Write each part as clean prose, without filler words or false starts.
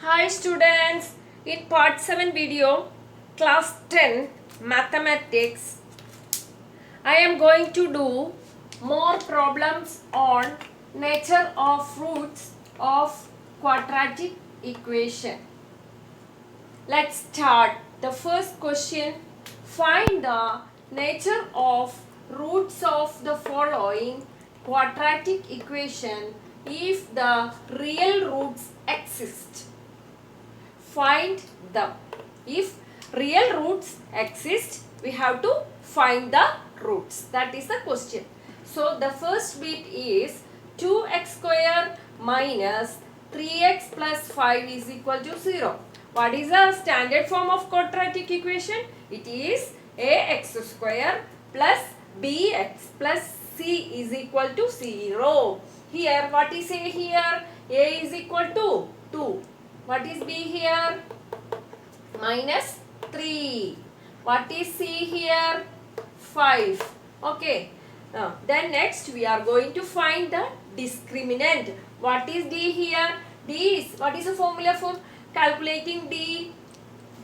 Hi students, in part 7 video, class 10 mathematics, I am going to do more problems on nature of roots of quadratic equation. Let's start. The first question, find the nature of roots of the following quadratic equation if the real roots exist. Find them. If real roots exist, we have to find the roots. That is the question. So the first bit is 2x square minus 3x plus 5 is equal to 0. What is the standard form of quadratic equation? It is ax square plus bx plus c is equal to 0. Here, what is a here? A is equal to 2. What is b here? Minus 3. What is c here? 5. Okay. Then next we are going to find the discriminant. What is d here? D is, what is the formula for calculating d?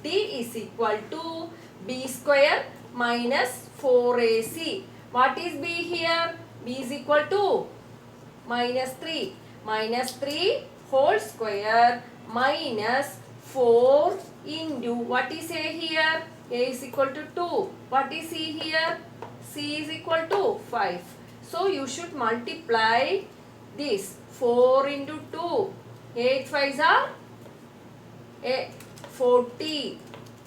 D is equal to b square minus 4ac. What is b here? B is equal to minus 3. Minus 3 whole square minus 4 into, what is a here? A is equal to 2. What is c here? C is equal to 5. So you should multiply this 4 into 2. 8 5s are 40.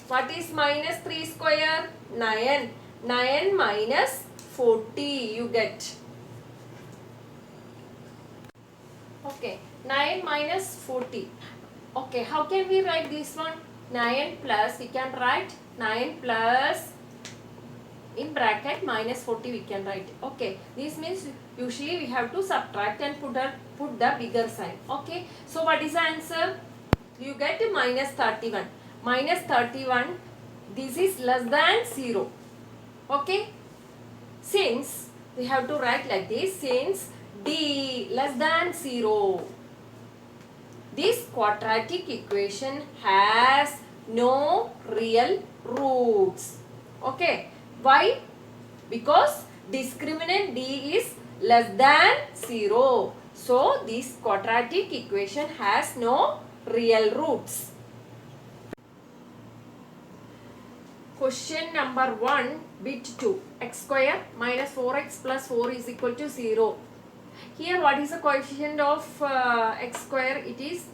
What is minus 3 square? 9. 9 minus 40 you get. Okay, 9 minus 40. Okay, how can we write this one? 9 plus, we can write 9 plus in bracket minus 40 we can write. Okay, this means usually we have to subtract and put the bigger sign. Okay, so what is the answer? You get minus 31. Minus 31, this is less than 0. Okay, since we have to write like this, since d less than 0, this quadratic equation has no real roots. Okay. Why? Because discriminant d is less than 0. So, this quadratic equation has no real roots. Question number 1, bit 2. X square minus 4x plus 4 is equal to 0. Here, what is the coefficient of x square? It is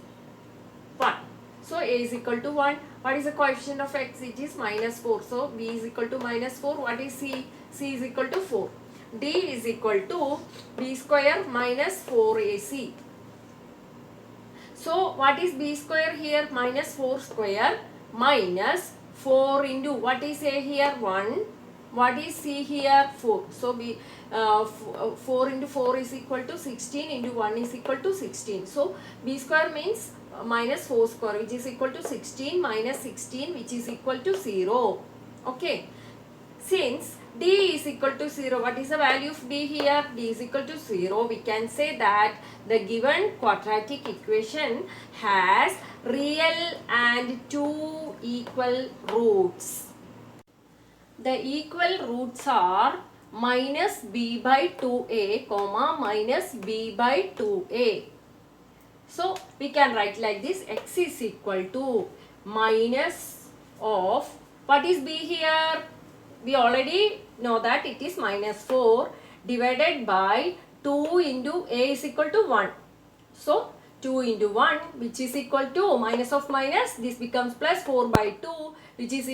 1. So, a is equal to 1. What is the coefficient of x? It is minus 4. So, b is equal to minus 4. What is c? C is equal to 4. D is equal to b square minus 4ac. So, what is b square here? Minus 4 square minus 4 into, what is a here? 1. What is c here? 4. So, 4 into 4 is equal to 16 into 1 is equal to 16. So, b square means minus 4 square, which is equal to 16 minus 16, which is equal to 0. Okay. Since d is equal to 0, what is the value of d here? D is equal to 0. We can say that the given quadratic equation has real and two equal roots. The equal roots are minus b by 2a, comma minus b by 2a. So, we can write like this, x is equal to minus of, what is b here? We already know that it is minus 4 divided by 2 into a is equal to 1. So, 2 into 1, which is equal to minus of minus, this becomes plus 4 by 2, which is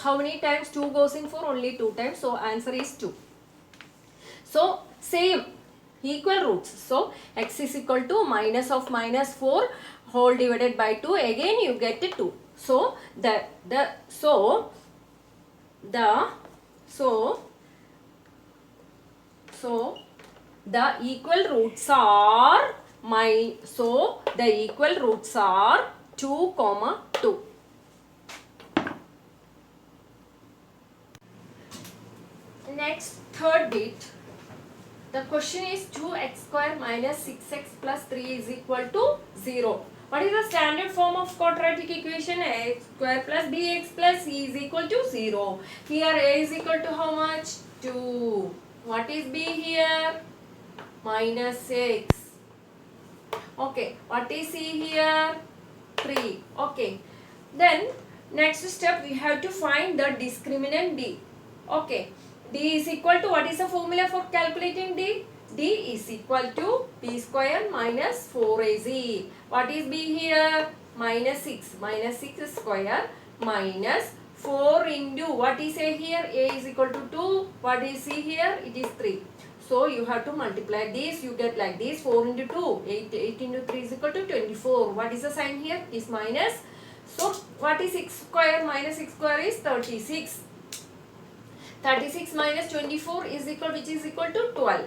how many times 2 goes in 4? Only 2 times. So, answer is 2. So, same equal roots. So, x is equal to minus of minus 4 whole divided by 2. Again, you get 2. So, the equal roots are the equal roots are 2, 2. Next, third bit. The question is 2x square minus 6x plus 3 is equal to 0. What is the standard form of quadratic equation? A square plus bx plus c is equal to 0. Here a is equal to how much? 2. What is b here? Minus 6. Okay. What is c here? 3. Okay. Then next step we have to find the discriminant d. Okay. D is equal to, what is the formula for calculating d? D is equal to b square minus 4ac. What is b here? Minus 6. Minus 6 square minus 4 into, what is a here? A is equal to 2. What is c here? It is 3. So you have to multiply this. You get like this. 4 into 2. 8 into 3 is equal to 24. What is the sign here? It is minus. So what is 6 square minus 6 square is 36. 36 minus 24 is equal, which is equal to 12.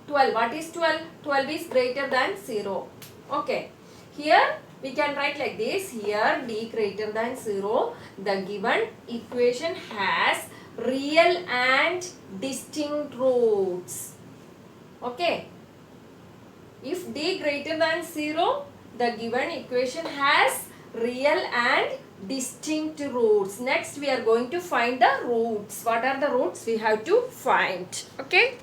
12. What is 12? 12 is greater than 0. Okay. Here we can write like this. Here d greater than 0. The given equation has real and distinct roots. Okay. If d greater than 0, the given equation has real and distinct roots. Next we are going to find the roots. What are the roots? We have to find. Okay.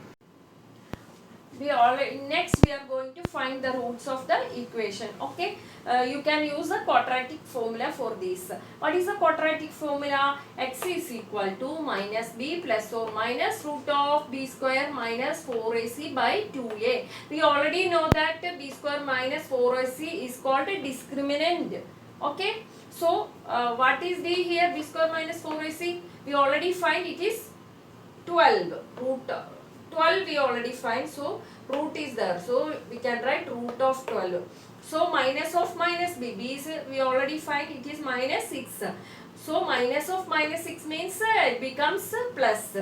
Next we are going to find the roots of the equation. Okay. You can use the quadratic formula for this. What is the quadratic formula? X is equal to minus b plus or minus root of b square minus 4ac by 2a. We already know that b square minus 4ac is called a discriminant. Okay. So what is d here? B square minus 4ac. We already find it is 12. Root 12 we already find, so root is there, so we can write root of 12. So minus of minus b, is we already find it is minus 6. So minus of minus 6 means it becomes plus.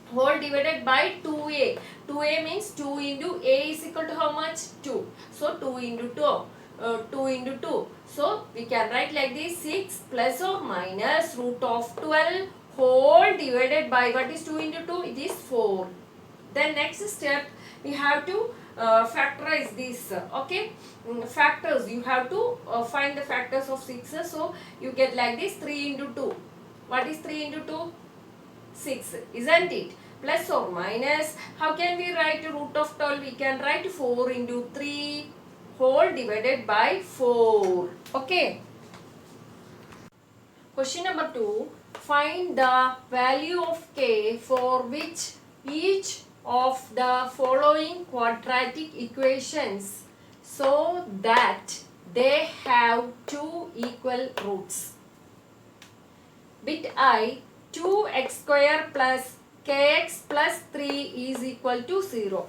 Whole divided by 2a. 2a means 2 into a is equal to how much? 2. So 2 into 2. 2 into 2. So we can write like this: 6 plus or minus root of 12 whole divided by, what is 2 into 2? It is 4. Then next step we have to factorize this. Okay, factors, you have to find the factors of 6. So you get like this: 3 into 2. What is 3 into 2? 6, isn't it? Plus or minus, how can we write root of 12? We can write 4 into 3 whole divided by 4. Okay. Question number 2. Find the value of k for which each of the following quadratic equations so that they have two equal roots. Bit I, 2x square plus kx plus 3 is equal to 0.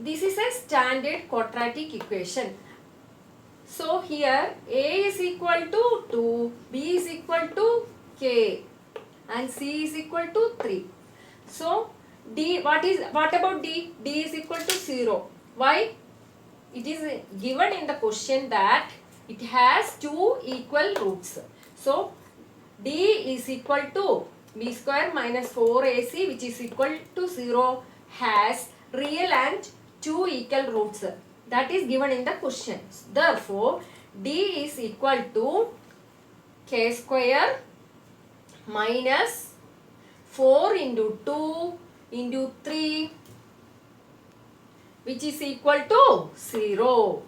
This is a standard quadratic equation. So here a is equal to 2, b is equal to k, and c is equal to 3. So d, what about d? D is equal to 0. Why? It is given in the question that it has two equal roots. So d is equal to b square minus 4ac, which is equal to 0, has real and two equal roots. That is given in the question. Therefore, d is equal to k square minus 4 into 2 into 3, which is equal to 0.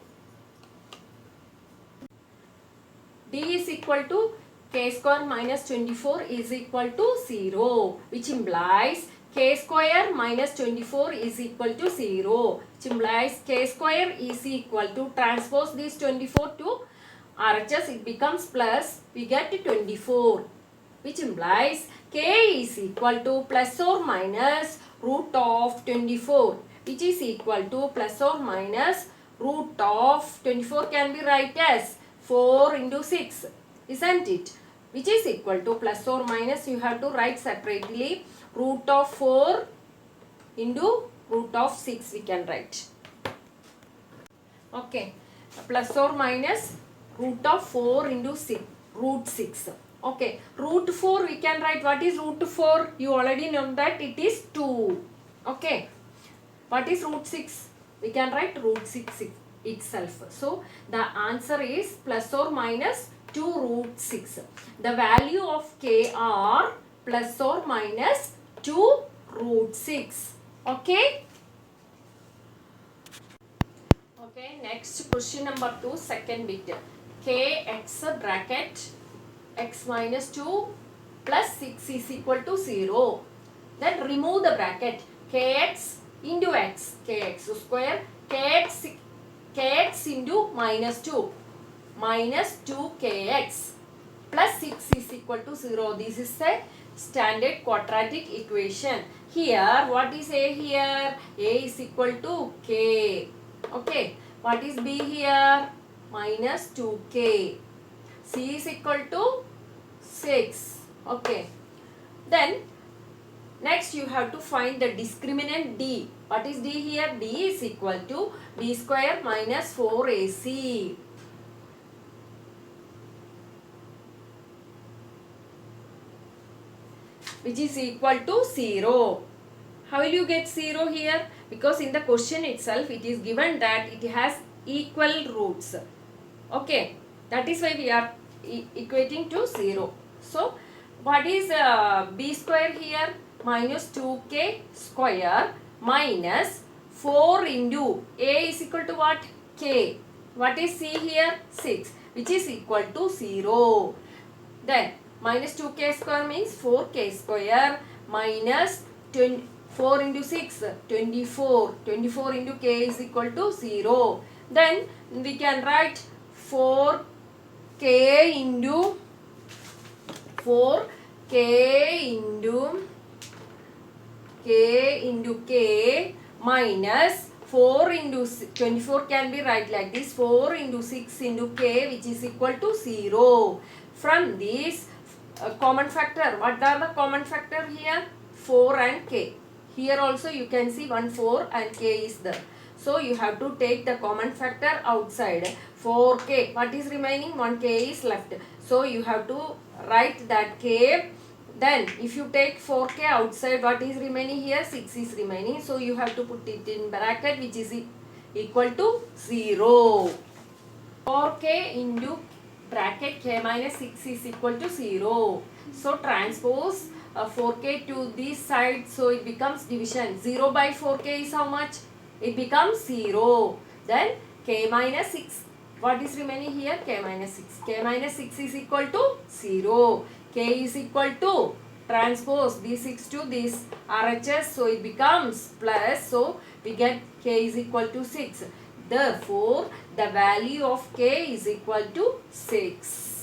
D is equal to k square minus 24 is equal to 0, which implies k square minus 24 is equal to 0, which implies k square is equal to, transpose this 24 to RHS, it becomes plus, we get 24, which implies k is equal to plus or minus root of 24, which is equal to plus or minus root of 24 can be write as 4 into 6, isn't it? Which is equal to plus or minus, you have to write separately, root of 4 into root of 6 we can write. Okay, plus or minus root of 4 into 6, root 6. Okay, root 4 we can write. What is root 4? You already know that it is 2. Okay, what is root 6? We can write root 6 itself. So the answer is plus or minus 2 root 6. The value of k are plus or minus 2 root 6. Okay. Okay, next question number 2, second bit. Kx bracket x minus 2 plus 6 is equal to 0. Then remove the bracket. Kx into x, kx square, kx into minus 2, minus 2kx plus 6 is equal to 0. This is a standard quadratic equation. Here, what is a here? A is equal to k. Okay. What is b here? Minus 2k. C is equal to 6. Okay. Then, next you have to find the discriminant d. What is d here? D is equal to b square minus 4ac. Which is equal to 0. How will you get 0 here? Because in the question itself it is given that it has equal roots. Okay. That is why we are equating to 0. So, what is b square here? Minus 2k square minus 4 into a is equal to what? K. What is c here? 6. Which is equal to 0. Then, minus 2k square means 4k square minus 4 into 6, 24. 24 into k is equal to 0. Then we can write 4k into k minus 4 into 24 can be write like this, 4 into 6 into k, which is equal to 0. From this common factor, what are the common factor here? 4 and k. Here also you can see 1 4 and k is there. So you have to take the common factor outside. 4k. What is remaining? 1k is left. So you have to write that k. Then if you take 4k outside, what is remaining here? 6 is remaining. So you have to put it in bracket, which is equal to 0. 4k into bracket k minus 6 is equal to 0. So transpose 4k to this side, so it becomes division. 0 by 4k is how much? It becomes 0. Then k minus 6. What is remaining here? K minus 6. K minus 6 is equal to 0. K is equal to transpose this 6 to this RHS, so it becomes plus. So we get k is equal to 6. Therefore, the value of k is equal to 6.